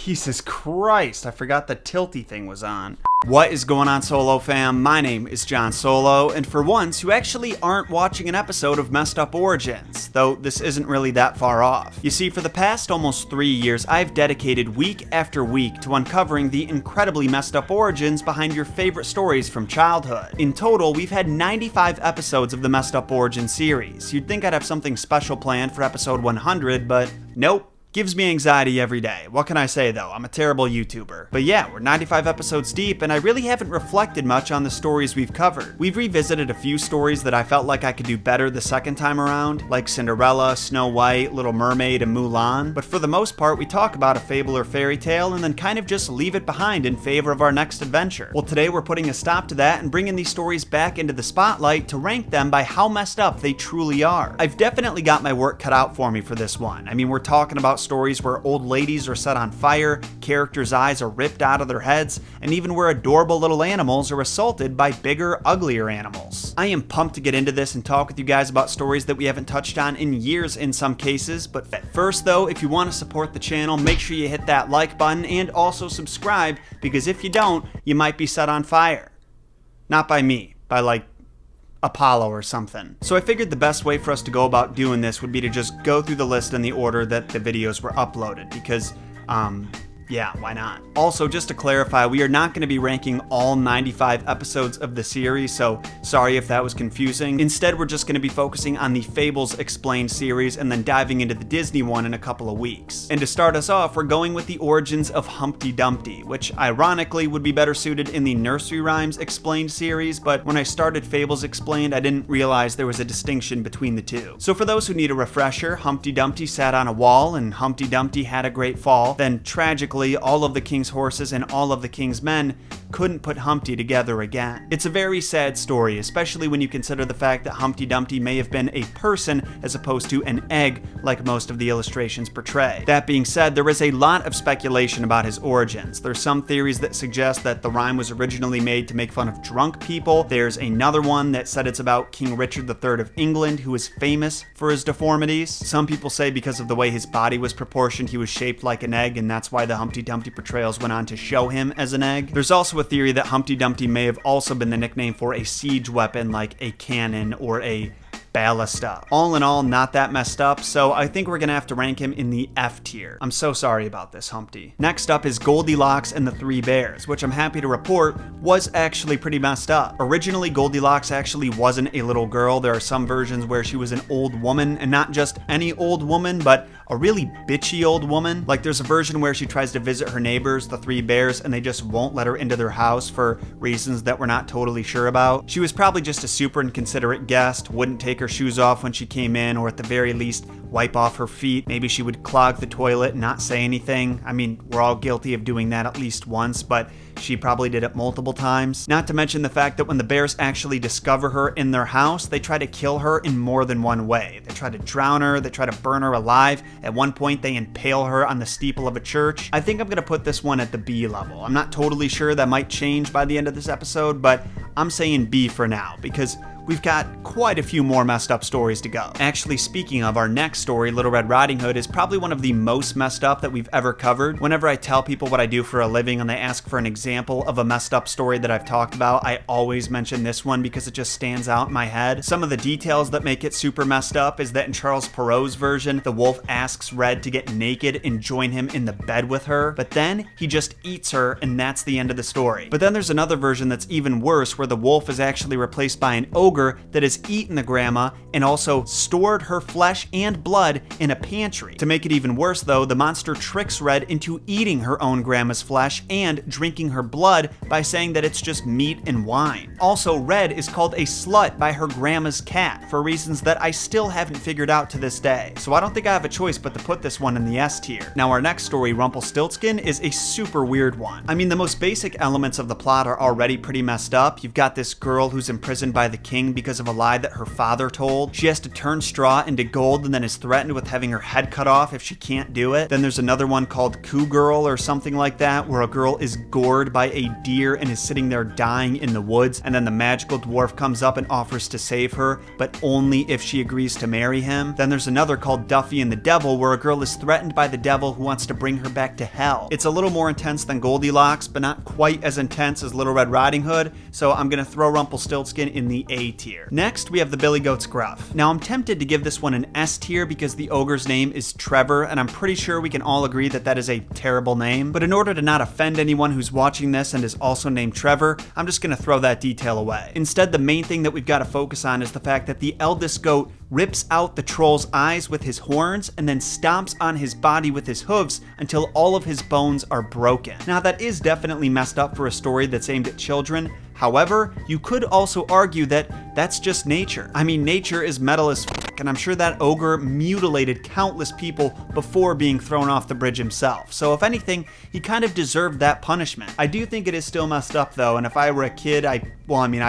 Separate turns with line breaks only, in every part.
Jesus Christ, I forgot the tilty thing was on. What is going on, Solo fam? My name is John Solo, and for once, you actually aren't watching an episode of Messed Up Origins, though this isn't really that far off. You see, for the past almost 3 years, I've dedicated week after week to uncovering the incredibly messed up origins behind your favorite stories from childhood. In total, we've had 95 episodes of the Messed Up Origins series. You'd think I'd have something special planned for episode 100, but nope. Gives me anxiety every day. What can I say though? I'm a terrible YouTuber. But yeah, we're 95 episodes deep, and I really haven't reflected much on the stories we've covered. We've revisited a few stories that I felt like I could do better the second time around, like Cinderella, Snow White, Little Mermaid, and Mulan. But for the most part, we talk about a fable or fairy tale and then kind of just leave it behind in favor of our next adventure. Well, today we're putting a stop to that and bringing these stories back into the spotlight to rank them by how messed up they truly are. I've definitely got my work cut out for me for this one. I mean, we're talking about stories where old ladies are set on fire, characters' eyes are ripped out of their heads, and even where adorable little animals are assaulted by bigger, uglier animals. I am pumped to get into this and talk with you guys about stories that we haven't touched on in years in some cases, but first though, if you want to support the channel, make sure you hit that like button and also subscribe, because if you don't, you might be set on fire. Not by me, by like Apollo or something. So I figured the best way for us to go about doing this would be to just go through the list in the order that the videos were uploaded, because yeah, why not? Also, just to clarify, we are not going to be ranking all 95 episodes of the series, so sorry if that was confusing. Instead, we're just going to be focusing on the Fables Explained series and then diving into the Disney one in a couple of weeks. And to start us off, we're going with the origins of Humpty Dumpty, which ironically would be better suited in the Nursery Rhymes Explained series, but when I started Fables Explained, I didn't realize there was a distinction between the two. So for those who need a refresher, Humpty Dumpty sat on a wall and Humpty Dumpty had a great fall. Then tragically, all of the king's horses and all of the king's men couldn't put Humpty together again. It's a very sad story, especially when you consider the fact that Humpty Dumpty may have been a person as opposed to an egg, like most of the illustrations portray. That being said, there is a lot of speculation about his origins. There's some theories that suggest that the rhyme was originally made to make fun of drunk people. There's another one that said it's about King Richard III of England, who is famous for his deformities. Some people say because of the way his body was proportioned, he was shaped like an egg, and that's why the Humpty Dumpty portrayals went on to show him as an egg. There's also a theory that Humpty Dumpty may have also been the nickname for a siege weapon like a cannon or a ballista. All in all, not that messed up, so I think we're gonna have to rank him in the F tier. I'm so sorry about this, Humpty. Next up is Goldilocks and the Three Bears, which I'm happy to report was actually pretty messed up. Originally, Goldilocks actually wasn't a little girl. There are some versions where she was an old woman, and not just any old woman, but a really bitchy old woman. Like there's a version where she tries to visit her neighbors, the Three Bears, and they just won't let her into their house for reasons that we're not totally sure about. She was probably just a super inconsiderate guest, wouldn't take her shoes off when she came in, or at the very least wipe off her feet. Maybe she would clog the toilet and not say anything. I mean, we're all guilty of doing that at least once, but she probably did it multiple times. Not to mention the fact that when the bears actually discover her in their house, they try to kill her in more than one way. They try to drown her, they try to burn her alive. At one point, they impale her on the steeple of a church. I think I'm gonna put this one at the B level. I'm not totally sure, that might change by the end of this episode, but I'm saying B for now, because we've got quite a few more messed up stories to go. Actually, speaking of, our next story, Little Red Riding Hood, is probably one of the most messed up that we've ever covered. Whenever I tell people what I do for a living and they ask for an example of a messed up story that I've talked about, I always mention this one because it just stands out in my head. Some of the details that make it super messed up is that in Charles Perrault's version, the wolf asks Red to get naked and join him in the bed with her, but then he just eats her and that's the end of the story. But then there's another version that's even worse, where the wolf is actually replaced by an ogre that has eaten the grandma and also stored her flesh and blood in a pantry. To make it even worse though, the monster tricks Red into eating her own grandma's flesh and drinking her blood by saying that it's just meat and wine. Also, Red is called a slut by her grandma's cat for reasons that I still haven't figured out to this day. So I don't think I have a choice but to put this one in the S tier. Now our next story, Rumpelstiltskin, is a super weird one. I mean, the most basic elements of the plot are already pretty messed up. You've got this girl who's imprisoned by the king king because of a lie that her father told. She has to turn straw into gold and then is threatened with having her head cut off if she can't do it. Then there's another one called Coo Girl or something like that, where a girl is gored by a deer and is sitting there dying in the woods, and then the magical dwarf comes up and offers to save her, but only if she agrees to marry him. Then there's another called Duffy and the Devil, where a girl is threatened by the devil who wants to bring her back to hell. It's a little more intense than Goldilocks, but not quite as intense as Little Red Riding Hood, so I'm gonna throw Rumpelstiltskin in the A tier. Next, we have the Billy Goats Gruff. Now, I'm tempted to give this one an S tier because the ogre's name is Trevor, and I'm pretty sure we can all agree that that is a terrible name. But in order to not offend anyone who's watching this and is also named Trevor, I'm just gonna throw that detail away. Instead, the main thing that we've got to focus on is the fact that the eldest goat rips out the troll's eyes with his horns and then stomps on his body with his hooves until all of his bones are broken. Now, that is definitely messed up for a story that's aimed at children. However, you could also argue that that's just nature. I mean, nature is metal as fuck, and I'm sure that ogre mutilated countless people before being thrown off the bridge himself. So if anything, he kind of deserved that punishment. I do think it is still messed up though, and if I were a kid, I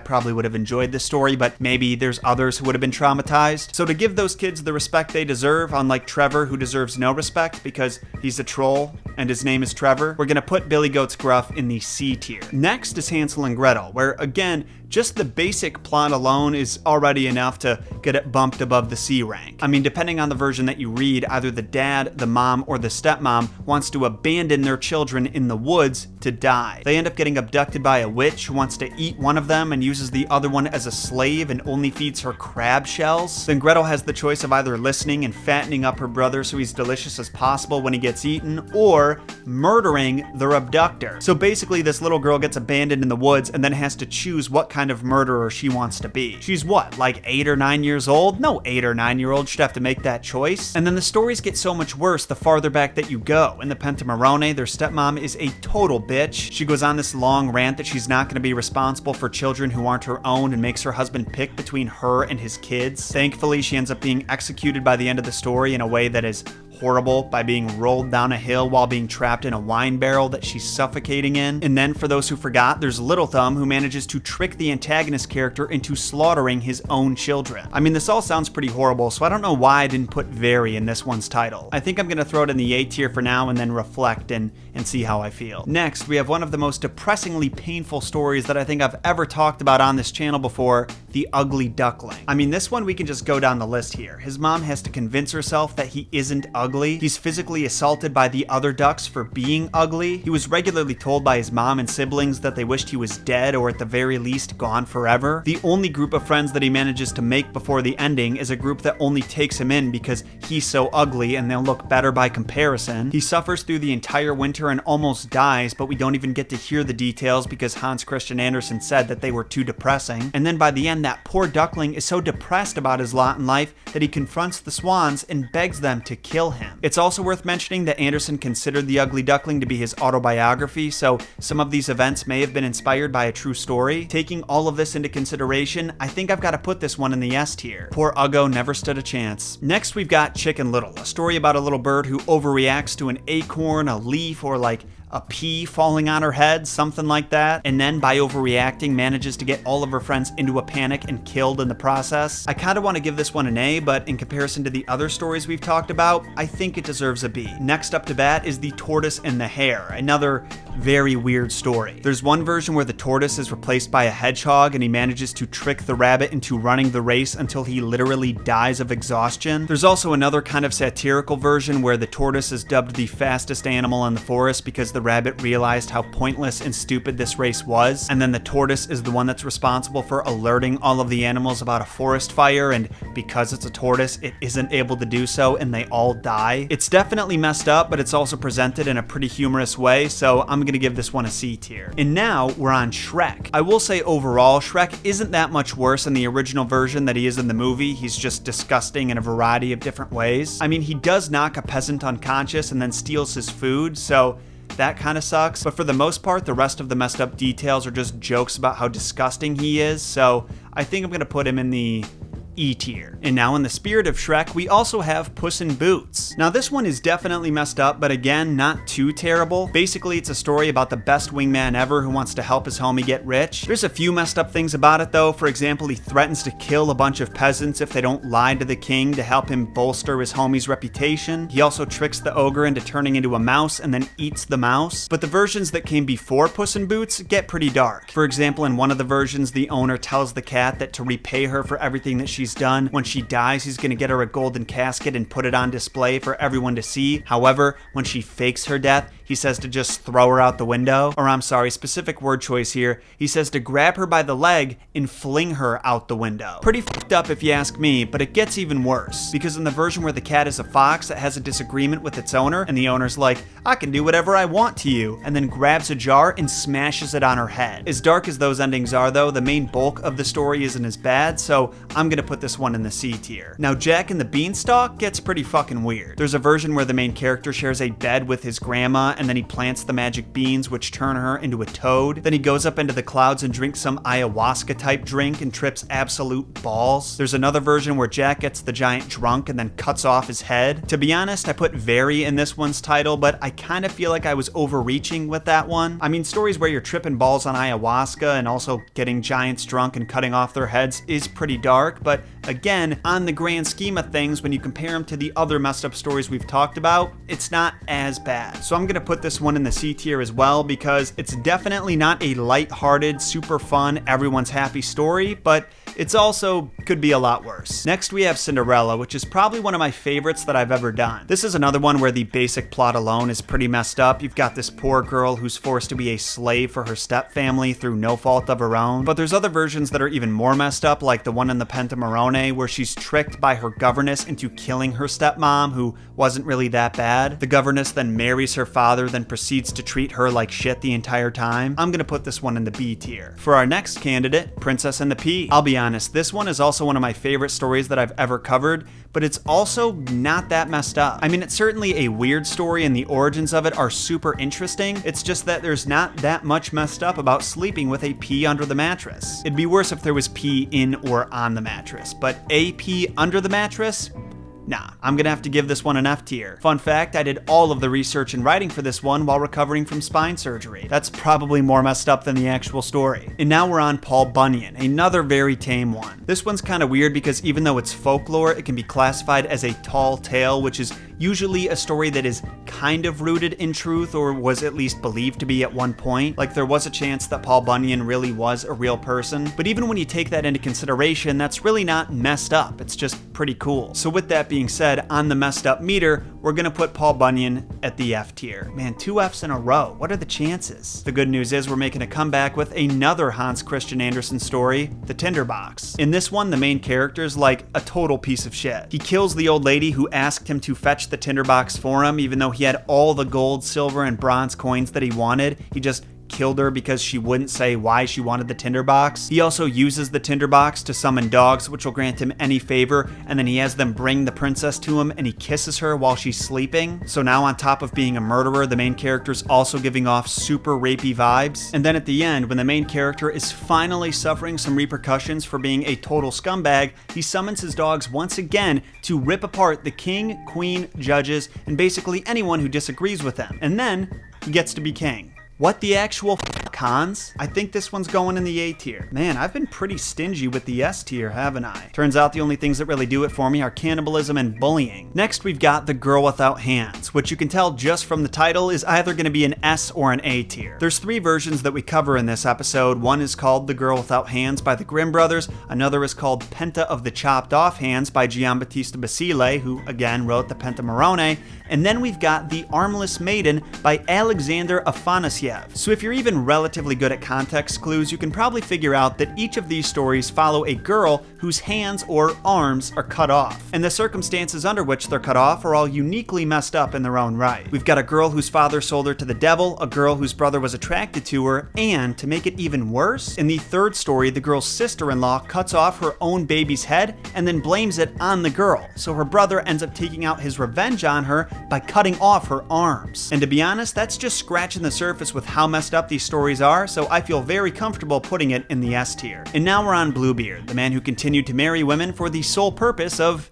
probably would have enjoyed this story, but maybe there's others who would have been traumatized. So to give those kids the respect they deserve, unlike Trevor, who deserves no respect because he's a troll and his name is Trevor, we're gonna put Billy Goats Gruff in the C tier. Next is Hansel and Gretel, where again, just the basic plot alone is already enough to get it bumped above the C rank. I mean, depending on the version that you read, either the dad, the mom, or the stepmom wants to abandon their children in the woods to die. They end up getting abducted by a witch who wants to eat one of them and uses the other one as a slave and only feeds her crab shells. Then Gretel has the choice of either listening and fattening up her brother so he's delicious as possible when he gets eaten, or murdering their abductor. So basically, this little girl gets abandoned in the woods and then has to choose what kind of murderer she wants to be. She's what, like 8 or 9 years old? No 8 or 9-year-old should have to make that choice. And then the stories get so much worse the farther back that you go. In the Pentamerone, their stepmom is a total bitch. She goes on this long rant that she's not going to be responsible for children who aren't her own and makes her husband pick between her and his kids. Thankfully, she ends up being executed by the end of the story in a way that is horrible, by being rolled down a hill while being trapped in a wine barrel that she's suffocating in. And then, for those who forgot, there's Little Thumb, who manages to trick the antagonist character into slaughtering his own children. I mean, this all sounds pretty horrible, so I don't know why I didn't put very in this one's title. I think I'm gonna throw it in the A tier for now and then reflect and see how I feel. Next, we have one of the most depressingly painful stories that I think I've ever talked about on this channel before, The Ugly Duckling. I mean, this one we can just go down the list here. His mom has to convince herself that he isn't ugly. He's physically assaulted by the other ducks for being ugly. He was regularly told by his mom and siblings that they wished he was dead or at the very least gone forever. The only group of friends that he manages to make before the ending is a group that only takes him in because he's so ugly and they'll look better by comparison. He suffers through the entire winter and almost dies, but we don't even get to hear the details because Hans Christian Andersen said that they were too depressing. And then by the end, that poor duckling is so depressed about his lot in life that he confronts the swans and begs them to kill him. It's also worth mentioning that Andersen considered The Ugly Duckling to be his autobiography, so some of these events may have been inspired by a true story. Taking all of this into consideration, I think I've got to put this one in the S tier. Poor Uggo never stood a chance. Next, we've got Chicken Little, a story about a little bird who overreacts to an acorn, a leaf, or like a pea falling on her head, something like that, and then by overreacting manages to get all of her friends into a panic and killed in the process. I kind of want to give this one an A, but in comparison to the other stories we've talked about, I think it deserves a B. Next up to bat is The Tortoise and the Hare, another very weird story. There's one version where the tortoise is replaced by a hedgehog and he manages to trick the rabbit into running the race until he literally dies of exhaustion. There's also another kind of satirical version where the tortoise is dubbed the fastest animal in the forest because the rabbit realized how pointless and stupid this race was, and then the tortoise is the one that's responsible for alerting all of the animals about a forest fire, and because it's a tortoise, it isn't able to do so and they all die. It's definitely messed up, but it's also presented in a pretty humorous way, so I'm gonna give this one a C tier. And now we're on Shrek. I will say overall, Shrek isn't that much worse in the original version than he is in the movie. He's just disgusting in a variety of different ways. I mean, he does knock a peasant unconscious and then steals his food, so that kind of sucks, but for the most part, the rest of the messed up details are just jokes about how disgusting he is, so I think I'm gonna put him in the E tier. And now in the spirit of Shrek, we also have Puss in Boots. Now this one is definitely messed up, but again, not too terrible. Basically, it's a story about the best wingman ever who wants to help his homie get rich. There's a few messed up things about it though. For example, he threatens to kill a bunch of peasants if they don't lie to the king to help him bolster his homie's reputation. He also tricks the ogre into turning into a mouse and then eats the mouse. But the versions that came before Puss in Boots get pretty dark. For example, in one of the versions, the owner tells the cat that to repay her for everything that she's done, when she dies, he's gonna get her a golden casket and put it on display for everyone to see. However, when she fakes her death, he says to just throw her out the window. Or I'm sorry, specific word choice here. He says to grab her by the leg and fling her out the window. Pretty fucked up if you ask me, but it gets even worse. Because in the version where the cat is a fox, it has a disagreement with its owner, and the owner's like, I can do whatever I want to you, and then grabs a jar and smashes it on her head. As dark as those endings are though, the main bulk of the story isn't as bad, so I'm gonna put this one in the C tier. Now Jack and the Beanstalk gets pretty fucking weird. There's a version where the main character shares a bed with his grandma, and then he plants the magic beans which turn her into a toad. Then he goes up into the clouds and drinks some ayahuasca type drink and trips absolute balls. There's another version where Jack gets the giant drunk and then cuts off his head. To be honest, I put very in this one's title, but I kind of feel like I was overreaching with that one. I mean, stories where you're tripping balls on ayahuasca and also getting giants drunk and cutting off their heads is pretty dark, but again, on the grand scheme of things, when you compare them to the other messed up stories we've talked about, it's not as bad. So I'm gonna put this one in the C tier as well, because it's definitely not a light-hearted, super fun, everyone's happy story, but it's also could be a lot worse. Next we have Cinderella, which is probably one of my favorites that I've ever done. This is another one where the basic plot alone is pretty messed up. You've got this poor girl who's forced to be a slave for her stepfamily through no fault of her own. But there's other versions that are even more messed up, like the one in the Pentamerone, where she's tricked by her governess into killing her stepmom, who wasn't really that bad. The governess then marries her father, then proceeds to treat her like shit the entire time. I'm gonna put this one in the B tier. For our next candidate, Princess and the Pea. I'll be honest, this one is also one of my favorite stories that I've ever covered, but it's also not that messed up. I mean, it's certainly a weird story and the origins of it are super interesting. It's just that there's not that much messed up about sleeping with a pea under the mattress. It'd be worse if there was pea in or on the mattress, but a pea under the mattress? Nah, I'm gonna have to give this one an F tier. Fun fact, I did all of the research and writing for this one while recovering from spine surgery. That's probably more messed up than the actual story. And now we're on Paul Bunyan, another very tame one. This one's kind of weird because even though it's folklore, it can be classified as a tall tale, which is usually a story that is kind of rooted in truth, or was at least believed to be at one point. Like there was a chance that Paul Bunyan really was a real person. But even when you take that into consideration, that's really not messed up. It's just pretty cool. So with that being said, on the messed up meter, we're gonna put Paul Bunyan at the F tier. Man, 2 Fs in a row. What are the chances? The good news is we're making a comeback with another Hans Christian Andersen story, The Tinder Box. In this one, the main character is like a total piece of shit. He kills the old lady who asked him to fetch the tinderbox for him, even though he had all the gold, silver, and bronze coins that he wanted. He just killed her because she wouldn't say why she wanted the tinderbox. He also uses the tinderbox to summon dogs, which will grant him any favor, and then he has them bring the princess to him and he kisses her while she's sleeping. So now on top of being a murderer, the main character's also giving off super rapey vibes. And then at the end, when the main character is finally suffering some repercussions for being a total scumbag, he summons his dogs once again to rip apart the king, queen, judges, and basically anyone who disagrees with them. And then he gets to be king. What the actual fuck, Hans? I think this one's going in the A tier. Man, I've been pretty stingy with the S tier, haven't I? Turns out the only things that really do it for me are cannibalism and bullying. Next, we've got The Girl Without Hands, which you can tell just from the title is either going to be an S or an A tier. There's 3 versions that we cover in this episode. One is called The Girl Without Hands by the Grimm brothers. Another is called Penta of the Chopped Off Hands by Giambattista Basile, who again wrote the Pentamerone. And then we've got The Armless Maiden by Alexander Afanasiev. So if you're even relatively good at context clues, you can probably figure out that each of these stories follow a girl whose hands or arms are cut off. And the circumstances under which they're cut off are all uniquely messed up in their own right. We've got a girl whose father sold her to the devil, a girl whose brother was attracted to her, and to make it even worse, in the third story, the girl's sister-in-law cuts off her own baby's head and then blames it on the girl. So her brother ends up taking out his revenge on her by cutting off her arms. And to be honest, that's just scratching the surface with with how messed up these stories are, so I feel very comfortable putting it in the S tier. And now we're on Bluebeard, the man who continued to marry women for the sole purpose of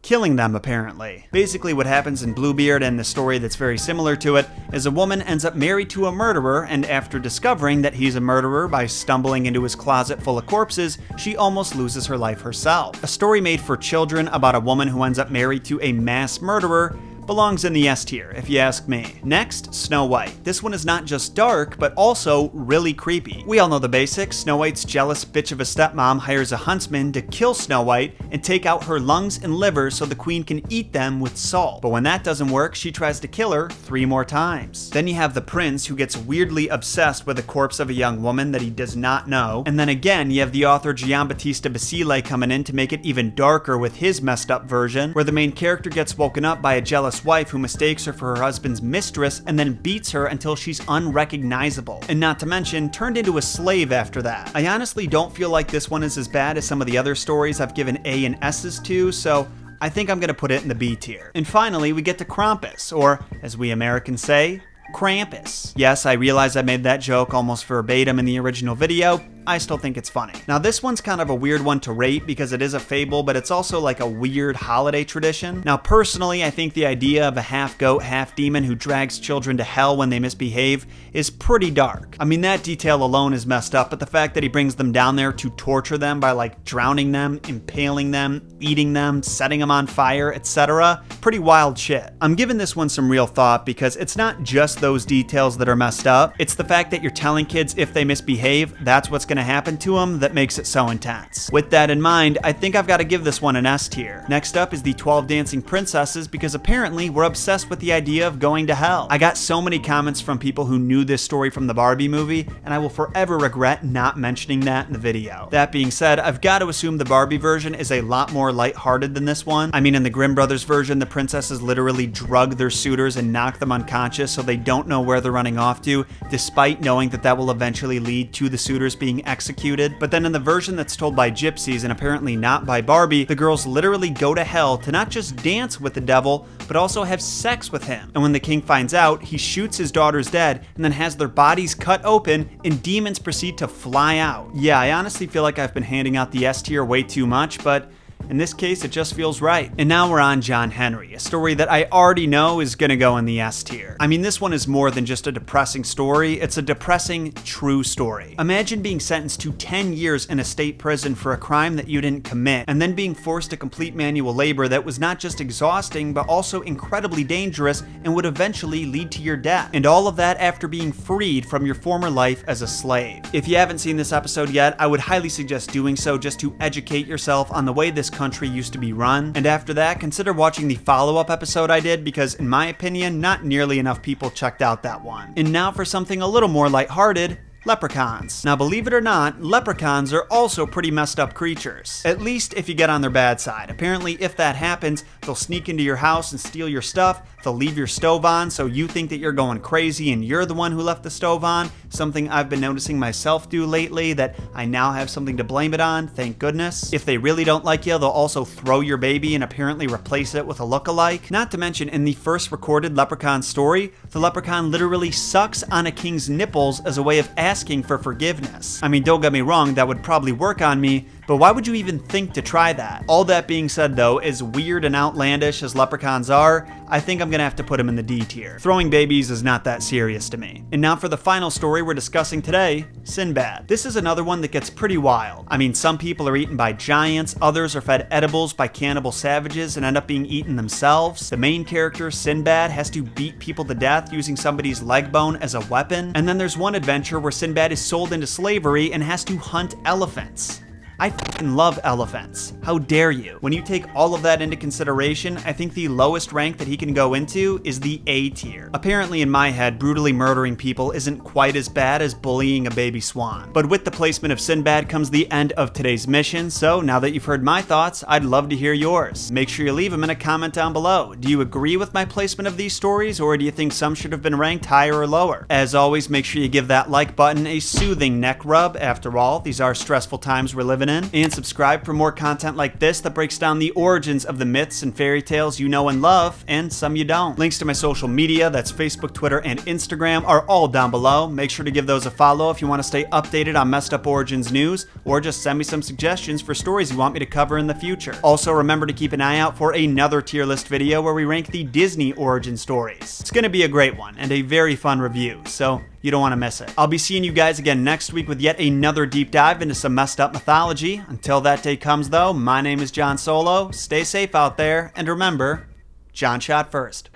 killing them, apparently. Basically what happens in Bluebeard, and the story that's very similar to it, is a woman ends up married to a murderer, and after discovering that he's a murderer by stumbling into his closet full of corpses, she almost loses her life herself. A story made for children about a woman who ends up married to a mass murderer belongs in the S tier, if you ask me. Next, Snow White. This one is not just dark, but also really creepy. We all know the basics. Snow White's jealous bitch of a stepmom hires a huntsman to kill Snow White and take out her lungs and liver so the queen can eat them with salt. But when that doesn't work, she tries to kill her 3 more times. Then you have the prince, who gets weirdly obsessed with the corpse of a young woman that he does not know. And then again, you have the author Giambattista Basile coming in to make it even darker with his messed up version, where the main character gets woken up by a jealous wife who mistakes her for her husband's mistress and then beats her until she's unrecognizable, and not to mention turned into a slave after that. I honestly don't feel like this one is as bad as some of the other stories I've given A and S's to, so I think I'm gonna put it in the B tier. And finally, we get to Krampus, or as we Americans say, Krampus. Yes, I realize I made that joke almost verbatim in the original video. I still think it's funny. Now this one's kind of a weird one to rate because it is a fable, but it's also like a weird holiday tradition. Now personally, I think the idea of a half goat, half demon who drags children to hell when they misbehave is pretty dark. I mean, that detail alone is messed up, but the fact that he brings them down there to torture them by like drowning them, impaling them, eating them, setting them on fire, etc. Pretty wild shit. I'm giving this one some real thought because it's not just those details that are messed up, it's the fact that you're telling kids if they misbehave, that's what's gonna happen to them that makes it so intense. With that in mind, I think I've got to give this one an S tier. Next up is the 12 Dancing Princesses, because apparently we're obsessed with the idea of going to hell. I got so many comments from people who knew this story from the Barbie movie, and I will forever regret not mentioning that in the video. That being said, I've got to assume the Barbie version is a lot more lighthearted than this one. I mean, in the Grimm Brothers version, the princesses literally drug their suitors and knock them unconscious so they don't know where they're running off to, despite knowing that that will eventually lead to the suitors being executed. But then in the version that's told by gypsies and apparently not by Barbie, the girls literally go to hell to not just dance with the devil, but also have sex with him. And when the king finds out, he shoots his daughters dead and then has their bodies cut open and demons proceed to fly out. Yeah, I honestly feel like I've been handing out the S tier way too much, but in this case, it just feels right. And now we're on John Henry, a story that I already know is gonna go in the S tier. I mean, this one is more than just a depressing story, it's a depressing, true story. Imagine being sentenced to 10 years in a state prison for a crime that you didn't commit, and then being forced to complete manual labor that was not just exhausting, but also incredibly dangerous and would eventually lead to your death. And all of that after being freed from your former life as a slave. If you haven't seen this episode yet, I would highly suggest doing so just to educate yourself on the way this country used to be run. And after that, consider watching the follow-up episode I did, because in my opinion, not nearly enough people checked out that one. And now for something a little more lighthearted, leprechauns. Now believe it or not, leprechauns are also pretty messed up creatures. At least if you get on their bad side. Apparently if that happens, they'll sneak into your house and steal your stuff, they'll leave your stove on so you think that you're going crazy and you're the one who left the stove on, something I've been noticing myself do lately that I now have something to blame it on, thank goodness. If they really don't like you, they'll also throw your baby and apparently replace it with a look-alike. Not to mention, in the first recorded leprechaun story, the leprechaun literally sucks on a king's nipples as a way of asking for forgiveness. I mean, don't get me wrong, that would probably work on me, but why would you even think to try that? All that being said though, as weird and outlandish as leprechauns are, I think I'm gonna have to put them in the D tier. Throwing babies is not that serious to me. And now for the final story we're discussing today, Sinbad. This is another one that gets pretty wild. I mean, some people are eaten by giants, others are fed edibles by cannibal savages and end up being eaten themselves. The main character, Sinbad, has to beat people to death using somebody's leg bone as a weapon. And then there's one adventure where Sinbad is sold into slavery and has to hunt elephants. I f***ing love elephants. How dare you? When you take all of that into consideration, I think the lowest rank that he can go into is the A tier. Apparently in my head, brutally murdering people isn't quite as bad as bullying a baby swan. But with the placement of Sinbad comes the end of today's mission, so now that you've heard my thoughts, I'd love to hear yours. Make sure you leave them in a comment down below. Do you agree with my placement of these stories, or do you think some should have been ranked higher or lower? As always, make sure you give that like button a soothing neck rub. After all, these are stressful times we're living living in, and subscribe for more content like this that breaks down the origins of the myths and fairy tales you know and love, and some you don't. Links to my social media, that's Facebook, Twitter, and Instagram, are all down below. Make sure to give those a follow if you want to stay updated on Messed Up Origins news, or just send me some suggestions for stories you want me to cover in the future. Also, remember to keep an eye out for another tier list video where we rank the Disney origin stories. It's going to be a great one, and a very fun review, so you don't want to miss it. I'll be seeing you guys again next week with yet another deep dive into some messed up mythology. Until that day comes, though, my name is John Solo. Stay safe out there, and remember, John shot first.